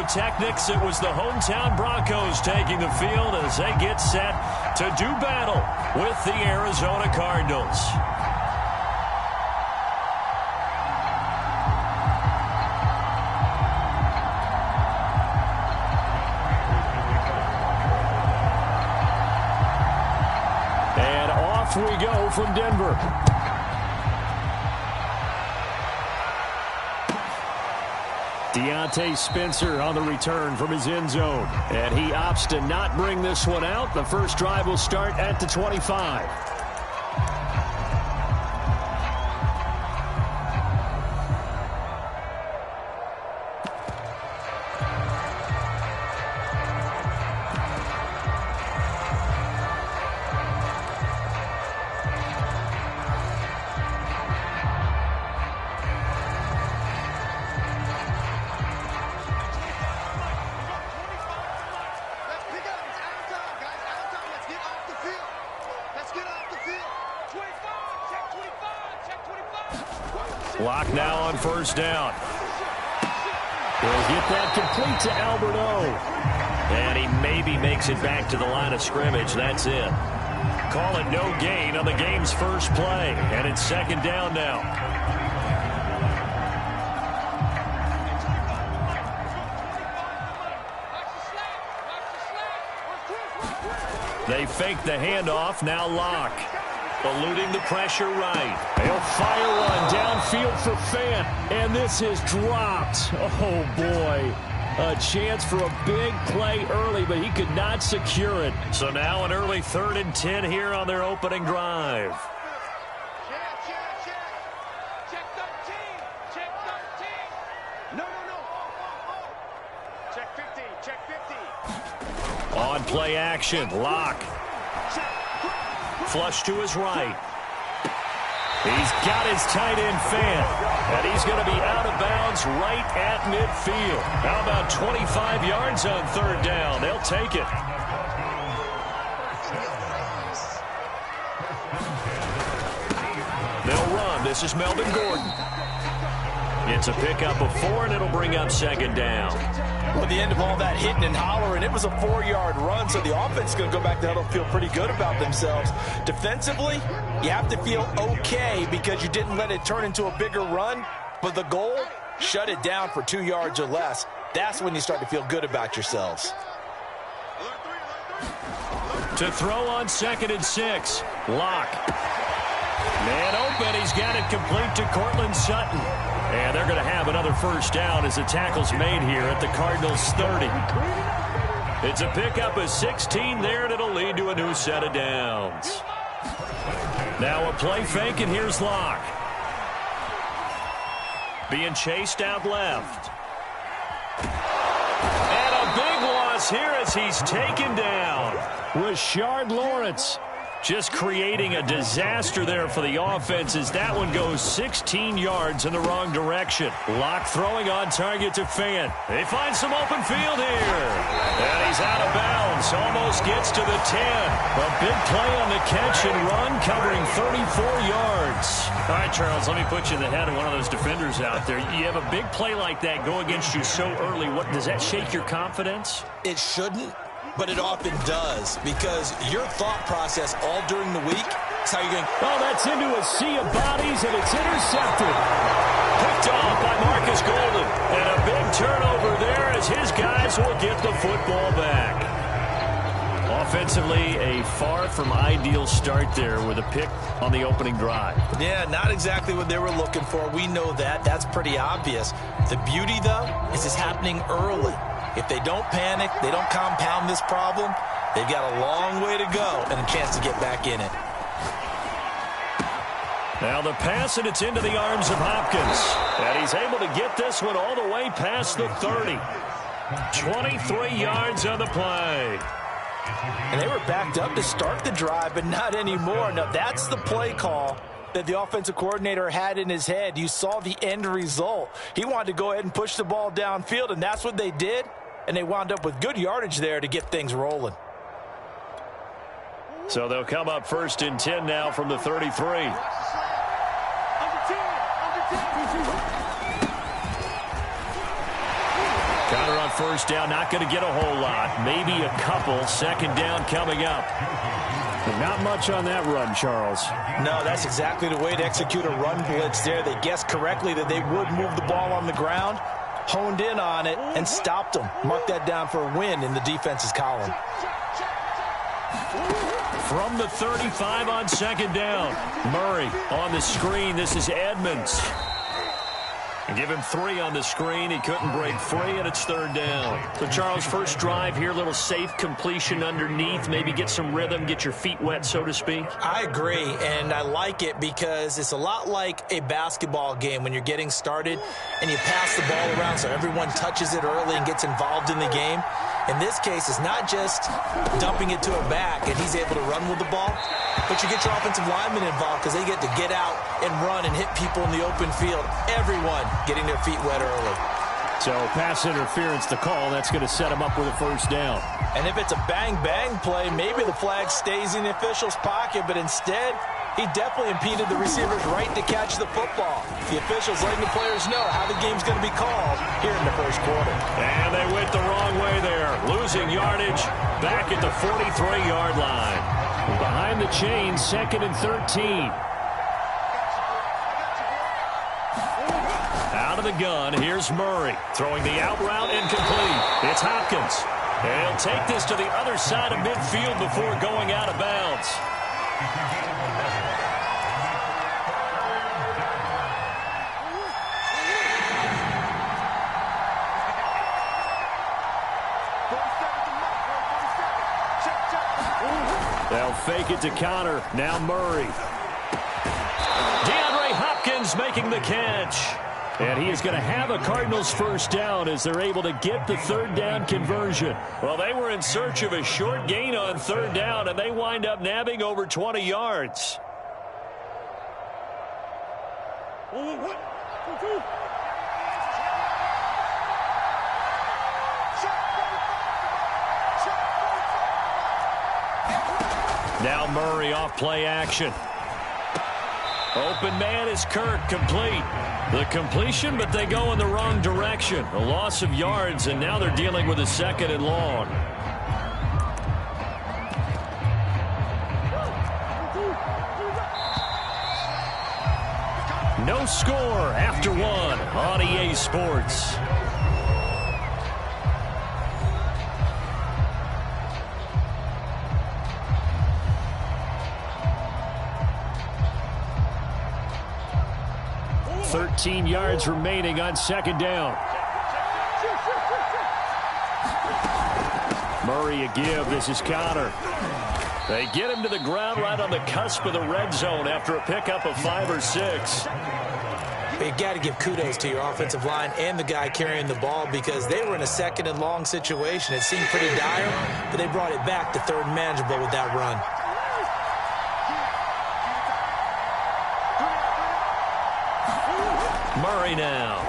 pyrotechnics, it was the hometown Broncos taking the field as they get set to do battle with the Arizona Cardinals. And off we go from Denver. Deontay Spencer on the return from his end zone. And he opts to not bring this one out. The first drive will start at the 25. Lock now on first down. He'll get that complete to Alberto. And he maybe makes it back to the line of scrimmage. That's it. Call it no gain on the game's first play. And it's second down now. They fake the handoff. Now Locke. Eluding the pressure right. They'll fire one downfield for Fant. And this is dropped. Oh, boy. A chance for a big play early, but he could not secure it. So now an early 3rd and 10 here on their opening drive. Check 13. Check 13. No. Check 50. Check 50. On play action. Locke. Flush to his right. He's got his tight end Fant. And he's going to be out of bounds right at midfield. How about 25 yards on 3rd down? They'll take it. They'll run. This is Melvin Gordon. It's a pickup of 4, and it'll bring up 2nd down. Well, at the end of all that hitting and hollering, it was a 4-yard run, so the offense is going to go back to huddle, feel pretty good about themselves. Defensively, you have to feel okay because you didn't let it turn into a bigger run, but the goal, shut it down for 2 yards or less. That's when you start to feel good about yourselves. To throw on 2nd and 6. Locke. Man open. He's got it complete to Cortland Sutton. And they're going to have another first down as the tackle's made here at the Cardinals' 30. It's a pickup of 16 there, and it'll lead to a new set of downs. Now a play fake, and here's Locke. Being chased out left. And a big loss here as he's taken down. Rashard Lawrence just creating a disaster there for the offense as that one goes 16 yards in the wrong direction. Locke throwing on target to Fant. They find some open field here. And he's out of bounds. Almost gets to the 10. A big play on the catch and run covering 34 yards. All right, Charles, let me put you in the head of one of those defenders out there. You have a big play like that go against you so early. What does that shake your confidence? It shouldn't, but it often does, because your thought process all during the week is how you're going. Oh, that's into a sea of bodies, and it's intercepted. Picked off by Marcus Golden. And a big turnover there as his guys will get the football back. Offensively, a far from ideal start there with a pick on the opening drive. Yeah, not exactly what they were looking for. We know that. That's pretty obvious. The beauty, though, is it's happening early. If they don't panic, they don't compound this problem, they've got a long way to go and a chance to get back in it. Now the pass, and it's into the arms of Hopkins. And he's able to get this one all the way past the 30. 23 yards on the play. And they were backed up to start the drive, but not anymore. Now that's the play call that the offensive coordinator had in his head. You saw the end result. He wanted to go ahead and push the ball downfield, and that's what they did. And they wound up with good yardage there to get things rolling. So they'll come up 1st and 10 now from the 33. counter on first down. Not going to get a whole lot. Maybe a couple. Second down coming up. Not much on that run, Charles. No, that's exactly the way to execute a run blitz there. They guessed correctly that they would move the ball on the ground, honed in on it, and stopped them. Mark that down for a win in the defense's column. From the 35 on second down. Murray on the screen. This is Edmonds. Give him 3 on the screen. He couldn't break free, and it's third down. So, Charles, first drive here, little safe completion underneath. Maybe get some rhythm, get your feet wet, so to speak. I agree, and I like it because it's a lot like a basketball game when you're getting started and you pass the ball around so everyone touches it early and gets involved in the game. In this case, it's not just dumping it to a back and he's able to run with the ball, but you get your offensive linemen involved because they get to get out and run and hit people in the open field. Everyone getting their feet wet early. So pass interference to call. That's going to set him up with a first down. And if it's a bang-bang play, maybe the flag stays in the official's pocket, but instead he definitely impeded the receiver's right to catch the football. The officials letting the players know how the game's going to be called here in the first quarter. And they went the wrong way there. Losing yardage back at the 43-yard line. Behind the chain, 2nd and 13. Out of the gun, here's Murray. Throwing the out route incomplete. It's Hopkins. He'll take this to the other side of midfield before going out of bounds. They'll fake it to counter. Now Murray. DeAndre Hopkins making the catch. And he is going to have a Cardinals first down as they're able to get the third down conversion. Well, they were in search of a short gain on third down, and they wind up nabbing over 20 yards. Now Murray off play action. Open man is Kirk, complete. The completion, but they go in the wrong direction. A loss of yards, and now they're dealing with a 2nd and long. No score after 1 on EA Sports. $13 yards remaining on second down. Murray a give. This is counter. They get him to the ground right on the cusp of the red zone after a pickup of 5 or 6. You've got to give kudos to your offensive line and the guy carrying the ball because they were in a 2nd and long situation. It seemed pretty dire, but they brought it back to 3rd and manageable with that run. Murray now.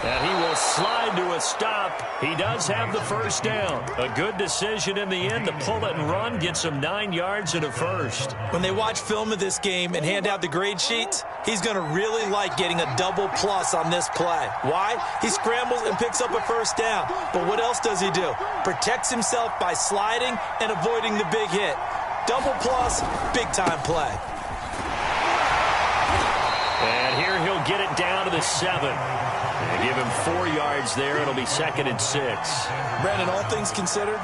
And he will slide to a stop. He does have the first down. A good decision in the end to pull it and run, get some 9 yards and a first. When they watch film of this game and hand out the grade sheets, he's going to really like getting a double plus on this play. Why? He scrambles and picks up a first down. But what else does he do? Protects himself by sliding and avoiding the big hit. Double plus, big-time play. And here he'll get it down to the 7. And give him 4 yards there. It'll be 2nd and 6. Brandon, all things considered,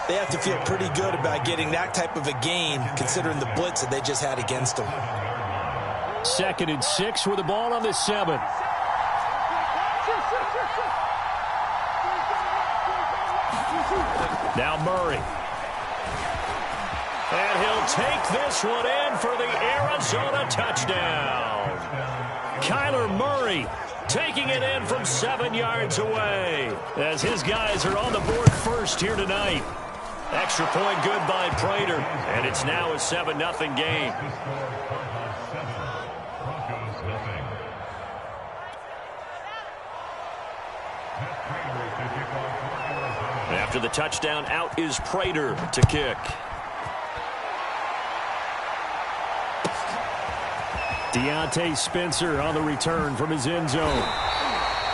they have to feel pretty good about getting that type of a gain considering the blitz that they just had against them. 2nd and 6 with the ball on the 7. Now Murray. And he'll take this one in for the Arizona touchdown. Kyler Murray taking it in from 7 yards away as his guys are on the board first here tonight. Extra point good by Prater, and it's now a 7-0 game. After the touchdown, out is Prater to kick. Deontay Spencer on the return from his end zone.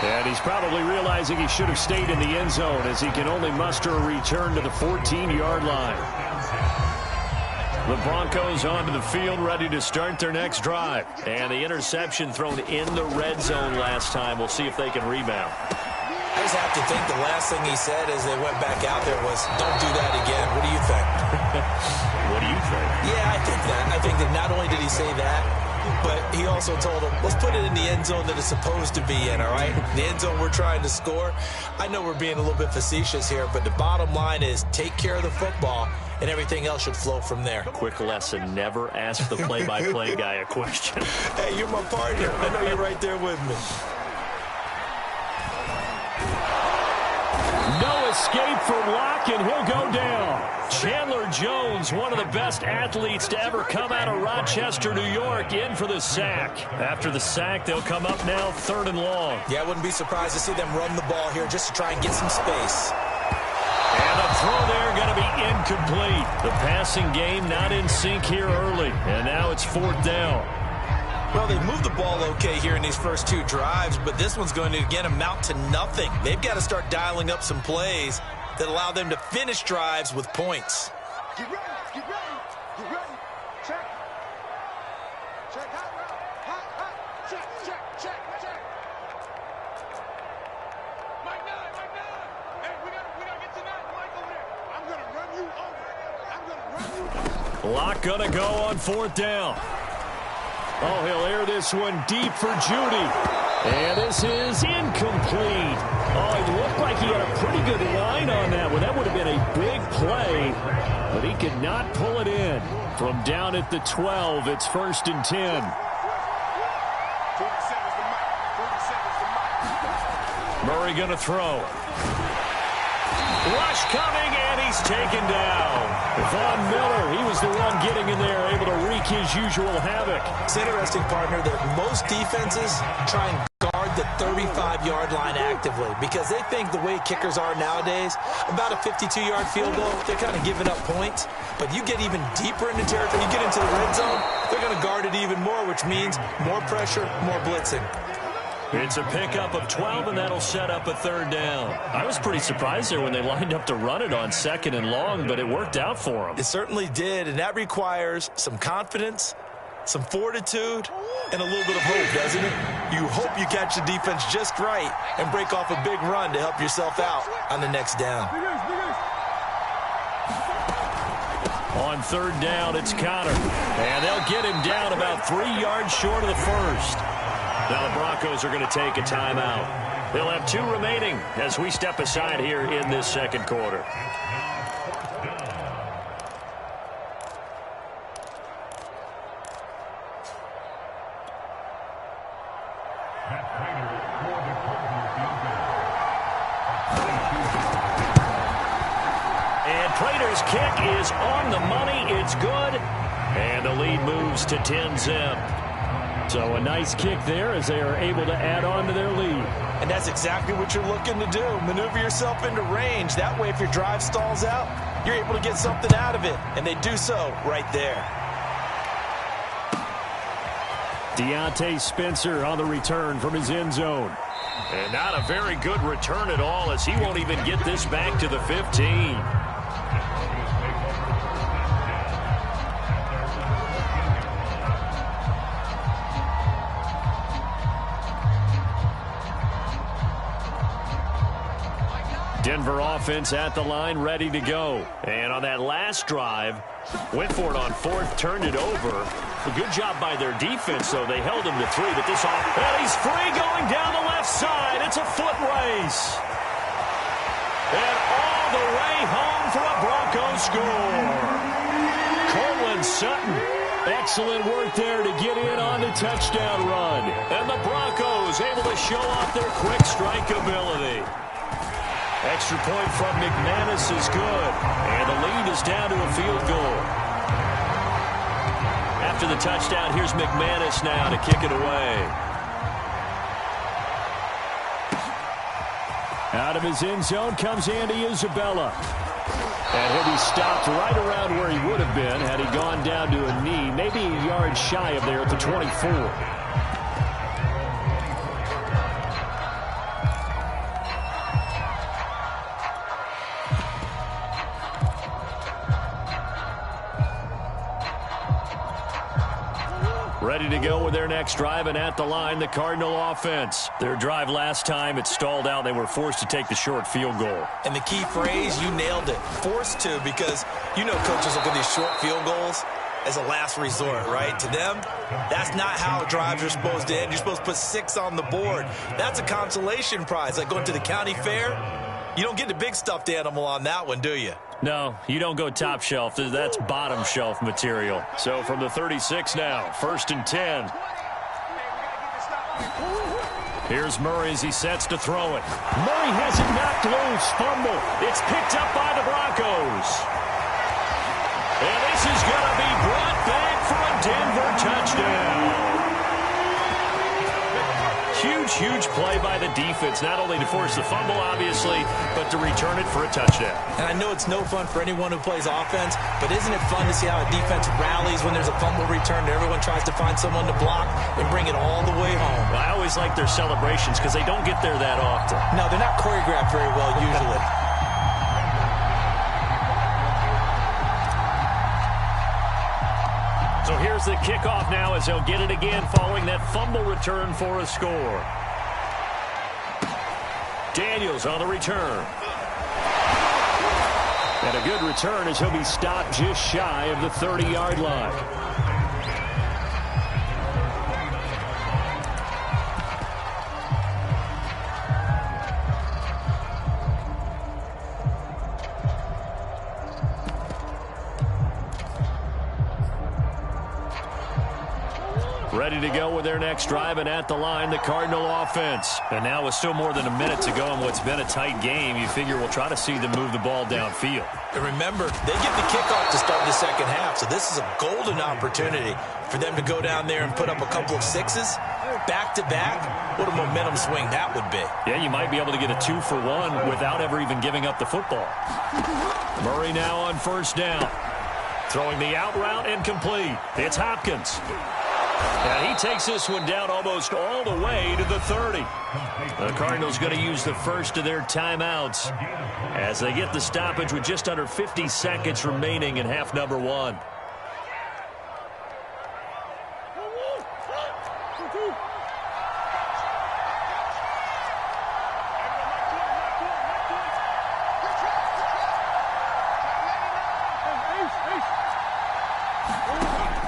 And he's probably realizing he should have stayed in the end zone as he can only muster a return to the 14-yard line. The Broncos onto the field, ready to start their next drive. And the interception thrown in the red zone last time. We'll see if they can rebound. I just have to think the last thing he said as they went back out there was, don't do that again. What do you think? What do you think? Yeah, I think that. I think that not only did he say that, but he also told them, let's put it in the end zone that it's supposed to be in, all right? The end zone we're trying to score. I know we're being a little bit facetious here, but the bottom line is take care of the football, and everything else should flow from there. Quick lesson, never ask the play-by-play guy a question. Hey, you're my partner. I know you're right there with me. No escape from Locke, and he'll go down. Chandler Jones, one of the best athletes to ever come out of Rochester, New York, in for the sack. After the sack, they'll come up now 3rd and long. Yeah, I wouldn't be surprised to see them run the ball here just to try and get some space. And a throw there going to be incomplete. The passing game not in sync here early, and now it's 4th down. Well, they moved the ball okay here in these first 2 drives, but this one's going to, again, amount to nothing. They've got to start dialing up some plays that allow them to finish drives with points. Get ready, get ready, get ready. Check. Check, hot, hot. Check, check, check, check. Mike 9. Hey, we gotta get to that Mike over there. I'm gonna run you over. Locke going to go on 4th down. Oh, he'll air this one deep for Judy. And this is incomplete. Oh, it looked like he had a pretty good line on that one. That would have been a big play, but he could not pull it in. From down at the 12, it's 1st and 10. 40 seconds to Mike. 40 seconds to Mike. Murray going to throw. Rush coming, and he's taken down. Von Miller, he was the one getting in there, able to wreak his usual havoc. It's interesting, partner, that most defenses try and guard the 35-yard line actively because they think the way kickers are nowadays, about a 52-yard field goal, they're kind of giving up points. But you get even deeper into territory, you get into the red zone, they're going to guard it even more, which means more pressure, more blitzing. It's a pickup of 12, and that'll set up a 3rd down. I was pretty surprised there when they lined up to run it on 2nd and long, but it worked out for them. It certainly did, and that requires some confidence, some fortitude, and a little bit of hope, doesn't it? You hope you catch the defense just right and break off a big run to help yourself out on the next down. On 3rd down, it's Connor. And they'll get him down about 3 yards short of the 1st. Now the Broncos are going to take a timeout. They'll have 2 remaining as we step aside here in this 2nd quarter. And Prater's kick is on the money. It's good. And the lead moves to 10-zip. So a nice kick there as they are able to add on to their lead. And that's exactly what you're looking to do. Maneuver yourself into range. That way, if your drive stalls out, you're able to get something out of it. And they do so right there. Deontay Spencer on the return from his end zone. And not a very good return at all as he won't even get this back to the 15. Denver offense at the line, ready to go. And on that last drive, went for it on 4th, turned it over. A good job by their defense, though. They held him to 3, but this off. And he's free going down the left side. It's a foot race. And all the way home for a Broncos score. Cortland Sutton. Excellent work there to get in on the touchdown run. And the Broncos able to show off their quick strike ability. Extra point from McManus is good. And the lead is down to a field goal. After the touchdown, here's McManus now to kick it away. Out of his end zone comes Andy Isabella. And he'll be stopped right around where he would have been had he gone down to a knee, maybe a yard shy of there at the 24. Ready to go with their next drive, and at the line, the Cardinal offense. Their drive last time, it stalled out. They were forced to take the short field goal. And the key phrase, you nailed it, forced to, because you know coaches look at these short field goals as a last resort, right? To them, that's not how drives are supposed to end. You're supposed to put 6 on the board. That's a consolation prize, like going to the county fair. You don't get the big stuffed animal on that one, do you? No, you don't go top shelf. That's bottom shelf material. So from the 36 now, 1st and 10. Here's Murray as he sets to throw it. Murray has it knocked loose. Fumble. It's picked up by the Broncos. And this is going to be brought back for a Denver touchdown. Huge play by the defense, not only to force the fumble, obviously, but to return it for a touchdown. And I know it's no fun for anyone who plays offense, but isn't it fun to see how a defense rallies when there's a fumble return and everyone tries to find someone to block and bring it all the way home? Well, I always like their celebrations because they don't get there that often. No, they're not choreographed very well usually. So here's the kickoff now as they'll get it again following that fumble return for a score. Daniels on the return. And a good return as he'll be stopped just shy of the 30-yard line. Ready to go with their next drive, and at the line, the Cardinal offense. And now with still more than a minute to go in what's been a tight game, you figure we'll try to see them move the ball downfield. And remember, they get the kickoff to start the second half, so this is a golden opportunity for them to go down there and put up a couple of 6s. Back-to-back, what a momentum swing that would be. Yeah, you might be able to get a 2-for-1 without ever even giving up the football. Murray now on 1st down. Throwing the out route and complete. It's Hopkins. And he takes this one down almost all the way to the 30. The Cardinals going to use the first of their timeouts as they get the stoppage with just under 50 seconds remaining in half number 1.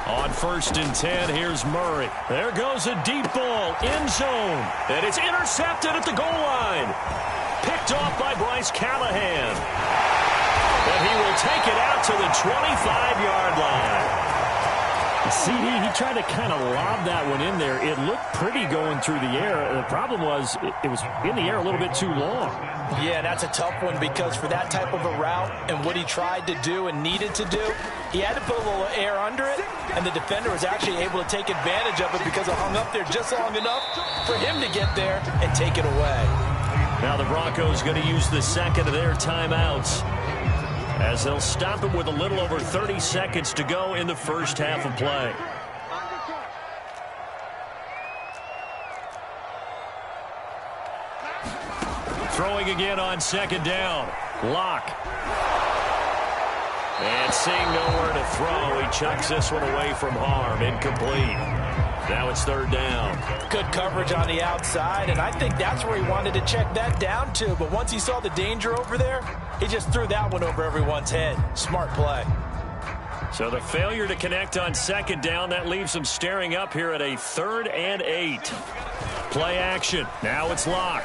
On 1st and 10, here's Murray. There goes a deep ball, end zone. And it's intercepted at the goal line. Picked off by Bryce Callahan. And he will take it out to the 25-yard line. CD, he tried to kind of lob that one in there. It looked pretty going through the air. The problem was it was in the air a little bit too long. Yeah, that's a tough one because for that type of a route and what he tried to do and needed to do, he had to put a little air under it, and the defender was actually able to take advantage of it because it hung up there just long enough for him to get there and take it away. Now the Broncos going to use the second of their timeouts as they'll stop it with a little over 30 seconds to go in the first half of play. Throwing again on 2nd down. Locke. And seeing nowhere to throw, he chucks this one away from harm. Incomplete. Now it's 3rd down. Good coverage on the outside, and I think that's where he wanted to check that down to. But once he saw the danger over there, he just threw that one over everyone's head. Smart play. So the failure to connect on 2nd down, that leaves him staring up here at a 3rd and 8. Play action. Now it's Locke.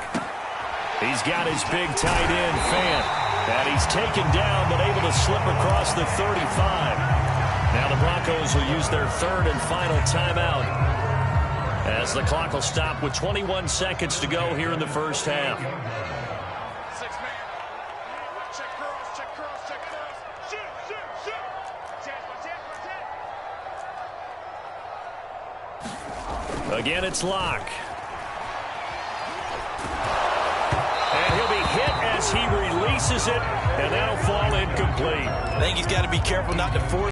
He's got his big tight end, Fant. And he's taken down, but able to slip across the 35. Now the Broncos will use their 3rd and final timeout as the clock will stop with 21 seconds to go here in the first half. Again, it's Locke. And he'll be hit as he releases it, and that'll fall incomplete. I think he's got to be careful not to force